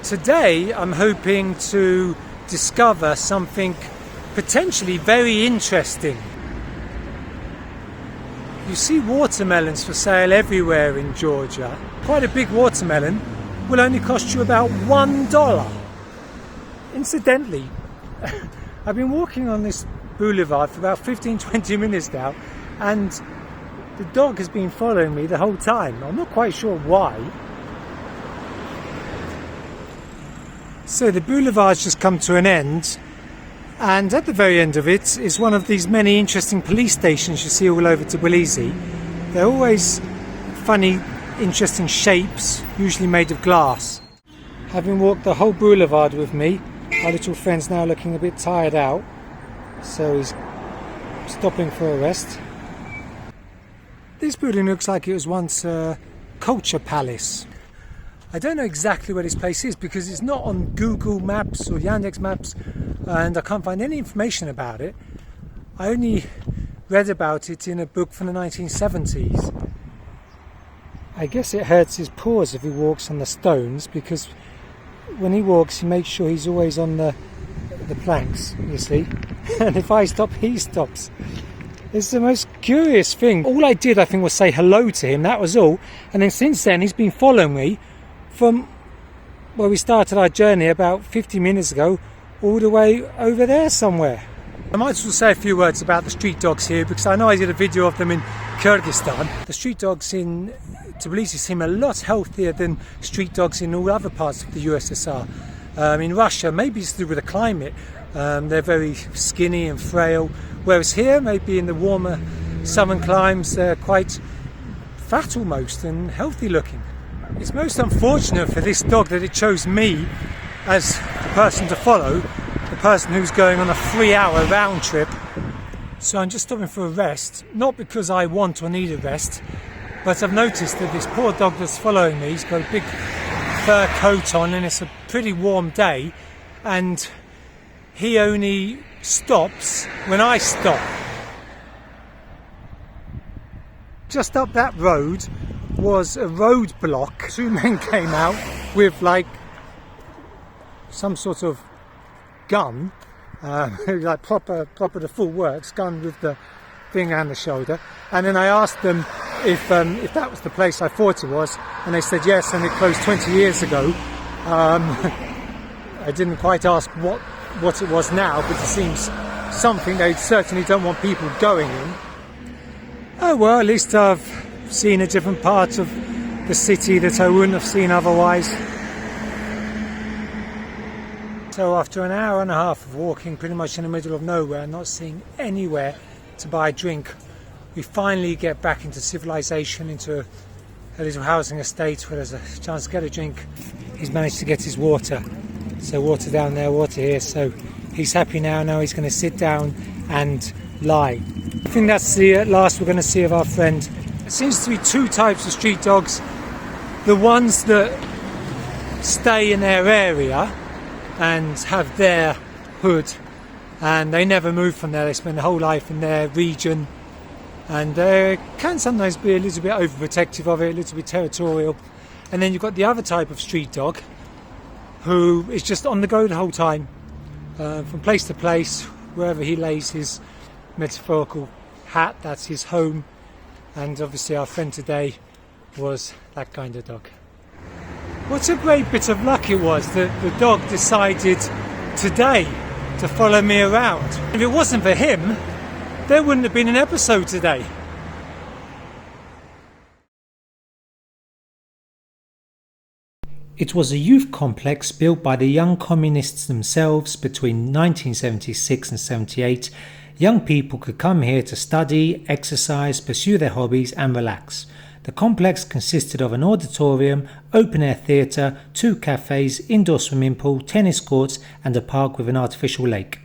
Today I'm hoping to discover something potentially very interesting. You see watermelons for sale everywhere in Georgia. Quite a big watermelon will only cost you about $1. Incidentally, I've been walking on this boulevard for about 15-20 minutes now, and the dog has been following me the whole time. I'm not quite sure why. So the boulevard's just come to an end, and at the very end of it is one of these many interesting police stations you see all over Tbilisi. They're always funny, interesting shapes, usually made of glass. Having walked the whole boulevard with me, our little friend's now looking a bit tired out, so he's stopping for a rest. This building looks like it was once a culture palace. I don't know exactly where this place is because it's not on Google Maps or Yandex Maps, and I can't find any information about it. I only read about it in a book from the 1970s. I guess it hurts his paws if he walks on the stones, because when he walks he makes sure he's always on the planks, you see. And if I stop, he stops. It's the most curious thing. All I did, I think, was say hello to him, that was all. And then since then he's been following me from where we started our journey about 50 minutes ago all the way over there somewhere. I might as well say a few words about the street dogs here, because I know I did a video of them in Kyrgyzstan. The street dogs in Tbilisi seem a lot healthier than street dogs in all other parts of the USSR. In Russia, maybe it's to do with the climate, they're very skinny and frail, whereas here, maybe in the warmer southern climes, they're quite fat almost and healthy looking. It's most unfortunate for this dog that it chose me as the person to follow, the person who's going on a 3-hour round trip. So I'm just stopping for a rest, not because I want or need a rest, but I've noticed that this poor dog that's following me, he's got a big fur coat on and it's a pretty warm day, and he only stops when I stop. Just up that road was a roadblock. 2 men came out with like some sort of gun, like proper the full works gun with the thing and the shoulder, and then I asked them if that was the place I thought it was, and they said yes, and it closed 20 years ago. I didn't quite ask what it was now, but it seems something they certainly don't want people going in. Oh well, at least I've seen a different part of the city that I wouldn't have seen otherwise. So after an hour and a half of walking pretty much in the middle of nowhere, not seeing anywhere to buy a drink, we finally get back into civilization, into a little housing estate where there's a chance to get a drink. He's managed to get his water. So water down there, water here. So he's happy now. Now he's going to sit down and lie. I think that's the last we're going to see of our friend. There seems to be 2 types of street dogs. The ones that stay in their area and have their hood, and they never move from there. They spend their whole life in their region, and they can sometimes be a little bit overprotective of it, a little bit territorial. And then you've got the other type of street dog who is just on the go the whole time, from place to place, wherever he lays his metaphorical hat, that's his home. And obviously our friend today was that kind of dog. What a great bit of luck it was that the dog decided today to follow me around. If it wasn't for him, there wouldn't have been an episode today. It was a youth complex built by the young communists themselves between 1976 and 78. Young people could come here to study, exercise, pursue their hobbies and relax. The complex consisted of an auditorium, open-air theatre, 2 cafes, indoor swimming pool, tennis courts and a park with an artificial lake.